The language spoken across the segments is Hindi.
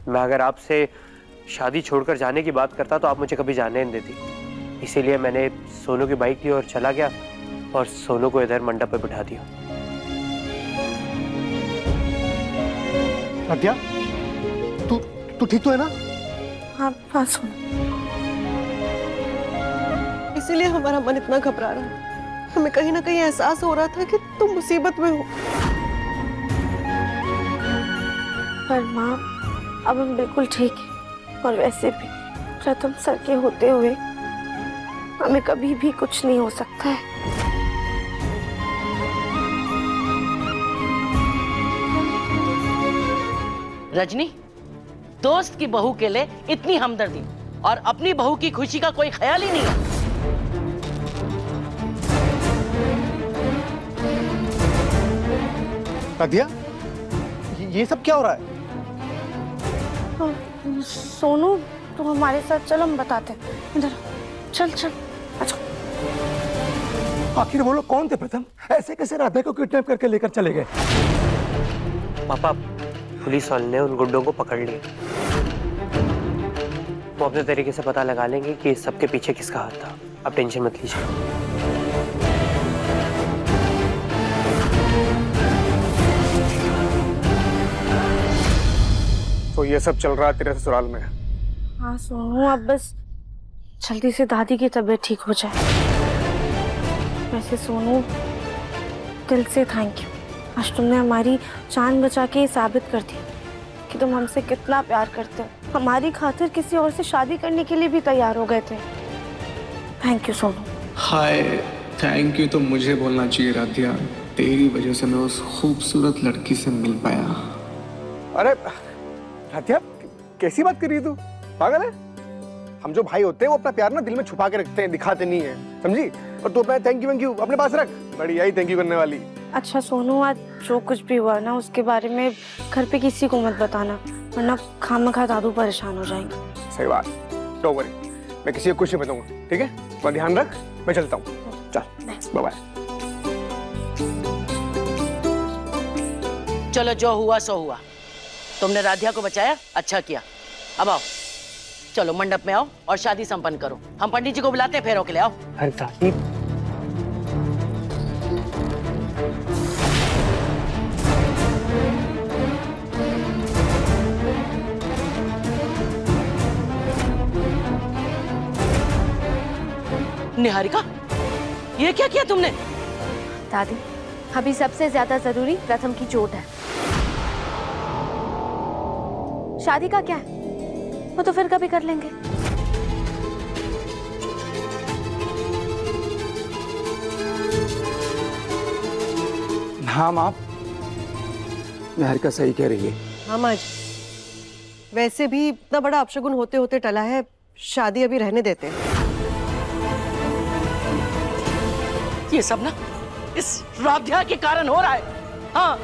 मैं अगर आपसे शादी छोड़कर जाने की बात करता तो आप मुझे कभी जाने नहीं देती। इसीलिए मैंने सोनू की बाइक ली और चला गया और सोनू को इधर मंडप पे बिठा दिया। आद्या, तू ठीक तो है ना? हाँ सुनो। इसीलिए हमारा मन इतना घबरा रहा है। हमें कहीं ना कहीं एहसास हो रहा था कि तुम मुसीबत में हो। पर माँ, अब हम बिल्कुल ठीक हैं। और वैसे भी प्रथम सर के होते हुए हमें कभी भी कुछ नहीं हो सकता है। रजनी, दोस्त की बहू के लिए इतनी हमदर्दी और अपनी बहू की खुशी का कोई ख्याल ही नहीं है। आद्या, ये सब क्या हो रहा है? सोनू, तो हमारे साथ चल, हम बताते हैं। इधर चल चल। अच्छा, आखिर वो लोग कौन थे प्रथम? ऐसे कैसे राधा को किडनैप करके लेकर चले गए? पापा, पुलिस वालों ने उन गुंडों को पकड़ लिया। वो अपने तरीके से पता लगा लेंगे कि इस सबके पीछे किसका हाथ था। आप टेंशन मत लीजिए। तो ये सब चल रहा है तेरे ससुराल में? हाँ सोनू, अब बस जल्दी से दादी की तबीयत ठीक हो जाए। वैसे सोनू, दिल से थैंक यू। आज तुमने हमारी जान बचा के ये साबित कर दिया कि तुम हमसे कितना प्यार करते हो। हमारी खातिर किसी और से शादी करने के लिए भी तैयार हो गए थे। Thank you Sonu. Hi, thank you तो मुझे बोलना चाहिए राधिया। तेरी वजह से मैं उस खूबसूरत लड़की से मिल पाया। अरे राधिया, कैसी बात कर रही है तू? पागल है? हम जो भाई होते हैं वो अपना प्यार ना दिल में छुपा के रखते हैं, दिखाते नहीं है, समझी? और तू अपना थैंक यू अपने पास रख। बड़ी आई थैंक यू करने वाली। अच्छा सोनू, आज जो कुछ भी हुआ ना उसके बारे में घर पे किसी को मत बताना, वरना खामखा दादू परेशान हो जाएंगे। सही बात, डोंट वरी, मैं किसी को कुछ नहीं बताऊंगा, ठीक है? अपना ध्यान रख, मैं चलता हूँ। चल, बाय बाय। चलो, जो हुआ सो हुआ। तुमने राधिया को बचाया, अच्छा किया। अब आओ, चलो मंडप में आओ और शादी संपन्न करो। हम पंडित जी को बुलाते हैं फेरों के लिए। आओ। अरे दादी, निहारिका, ये क्या किया तुमने? दादी, अभी सबसे ज्यादा जरूरी प्रथम की चोट है। शादी का क्या है, वो तो फिर कभी कर लेंगे। हाँ माँ, निहारिका सही कह रही है। हाँ माँ जी, वैसे भी इतना बड़ा अपशगुन होते होते टला है, शादी अभी रहने देते हैं। ये सब ना इस राधिया के कारण हो रहा है। हाँ,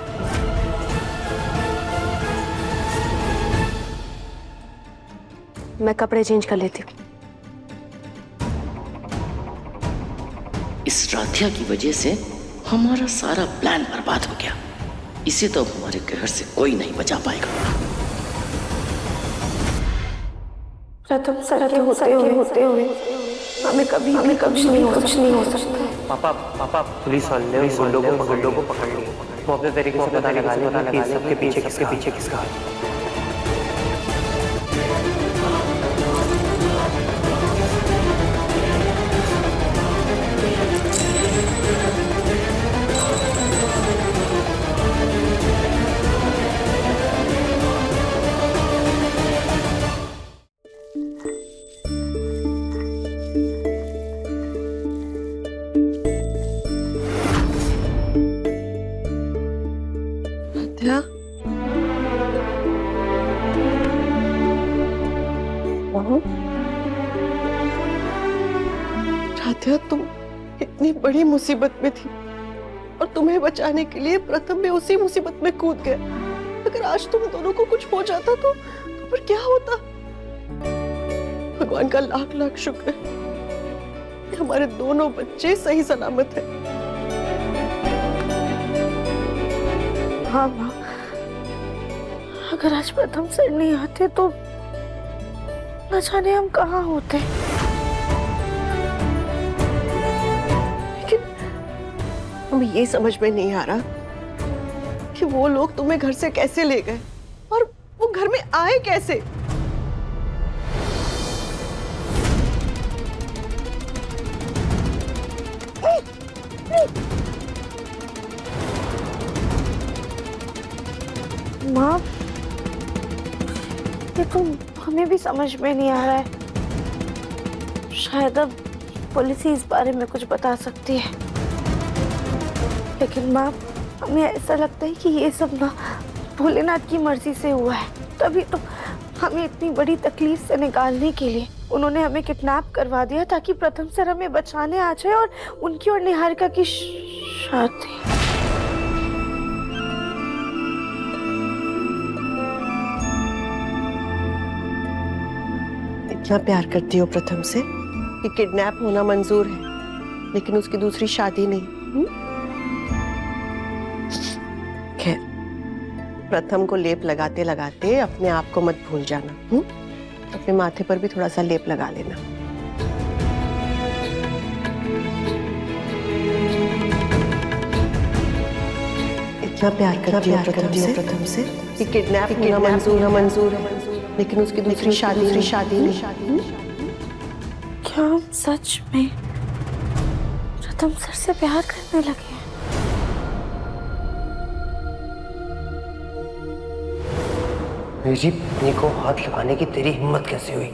मैं कपड़े चेंज कर लेती हूँ। इस राधिया की वजह से हमारा सारा प्लान बर्बाद हो गया। इसे तो हमारे कहर से कोई नहीं बचा पाएगा। प्रथम सर के होते हुए हमें कभी नहीं हो सकता। पापा, पुलिस वालों ने उन गुंडों को पकड़ लिया। वो अपने तरीके से पता लगा लेंगे कि इस सबके पीछे किसका हाथ था। क्या? राधिया, तुम इतनी बड़ी मुसीबत में थी और तुम्हें बचाने के लिए प्रथम भी उसी मुसीबत में कूद गए। अगर आज तुम दोनों को कुछ हो जाता तो फिर क्या होता? भगवान का लाख लाख शुक्र है हमारे दोनों बच्चे सही सलामत हैं। हाँ माँ, अगर आज प्रथम सर नहीं आते तो न जाने हम कहाँ होते। लेकिन हमें ये समझ में नहीं आ रहा कि वो लोग तुम्हें घर से कैसे ले गए और वो घर में आए कैसे। माँ, ये तो हमें भी समझ में नहीं आ रहा है। शायद अब पुलिस ही इस बारे में कुछ बता सकती है, लेकिन माँ हमें ऐसा लगता है कि ये सब ना भोलेनाथ की मर्जी से हुआ है। तभी तो हमें इतनी बड़ी तकलीफ से निकालने के लिए उन्होंने हमें किडनैप करवा दिया ताकि प्रथम सर हमें बचाने आ जाए और उनकी और निहारिका की शादी। इतना प्यार करती हो प्रथम से कि किडनैप होना मंजूर है, लेकिन उसकी दूसरी शादी नहीं। खैर, प्रथम को लेप लगाते लगाते अपने आप को मत भूल जाना। अपने माथे पर भी थोड़ा सा लेप लगा लेना। इतना प्यार करती हो प्रथम से कि किडनैप होना मंजूर है, लेकिन उसकी दूसरी शादी नहीं। क्या हम सच में प्रथम सर से प्यार करने लगे हैं? मेरी पत्नी को हाथ लगाने की तेरी हिम्मत कैसे हुई?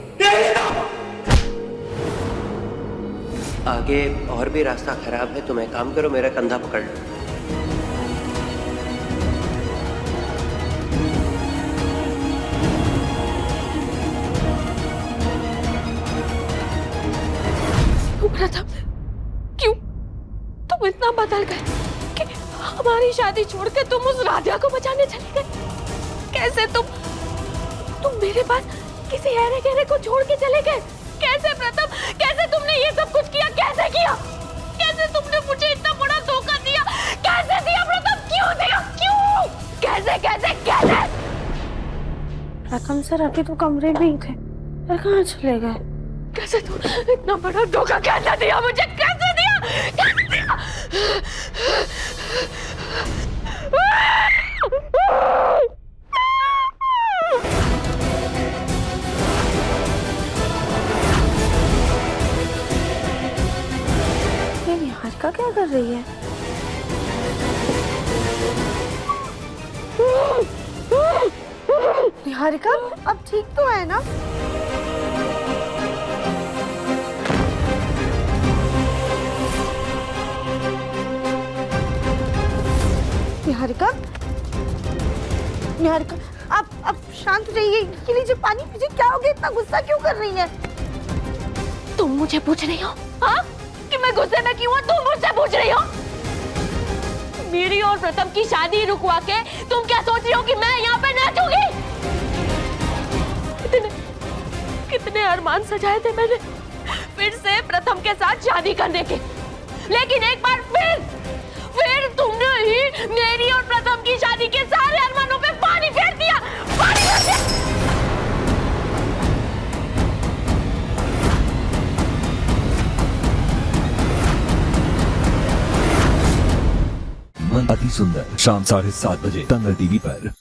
आगे और भी रास्ता खराब है, तुम एक काम करो, मेरा कंधा पकड़ लो। प्रथम, क्यों तुम इतना बदल गए कि हमारी शादी छोड़ के तुम उस राधिया को बचाने चले गए? कैसे तुम मेरे पास किसी ऐरे गहरे को छोड़ के चले गए? कैसे प्रथम, कैसे तुमने ये सब कुछ किया? कैसे किया? कैसे तुमने मुझे इतना बड़ा धोखा दिया? कैसे दिया प्रथम? क्यों दिया? क्यों? कैसे कैसे कैसे? प्रथम सर अभी तो कमरे में ही थे, फिर कहाँ चले गए? कैसे तुम इतना बड़ा धोखा कैसे दिया मुझे? कैसे दिया? कैसे दिया? ये निहारिका क्या कर रही है? निहारिका अब ठीक तो है ना? निहारिका, निहारिका आप शांत रहिए। ये लीजिए पानी पीजिए। क्या हो गया? इतना गुस्सा क्यों कर रही है? तुम मुझे पूछ रही हो हाँ कि मैं गुस्से में क्यों हूँ? तुम मुझसे पूछ रही हो? मेरी और प्रथम की शादी रुकवा के तुम क्या सोच रही हो कि मैं यहाँ पे नाचूंगी? कितने अरमान सजाए थे मैंने फिर से प्रथम के साथ शादी करने के, लेकिन एक बार फिर तुमने ही मेरी और प्रथम की शादी के सारे अरमानों पे पानी फेर दिया। पानी फेर दिया। मन अति सुंदर शाम 7:30 बजे दंगल टीवी पर।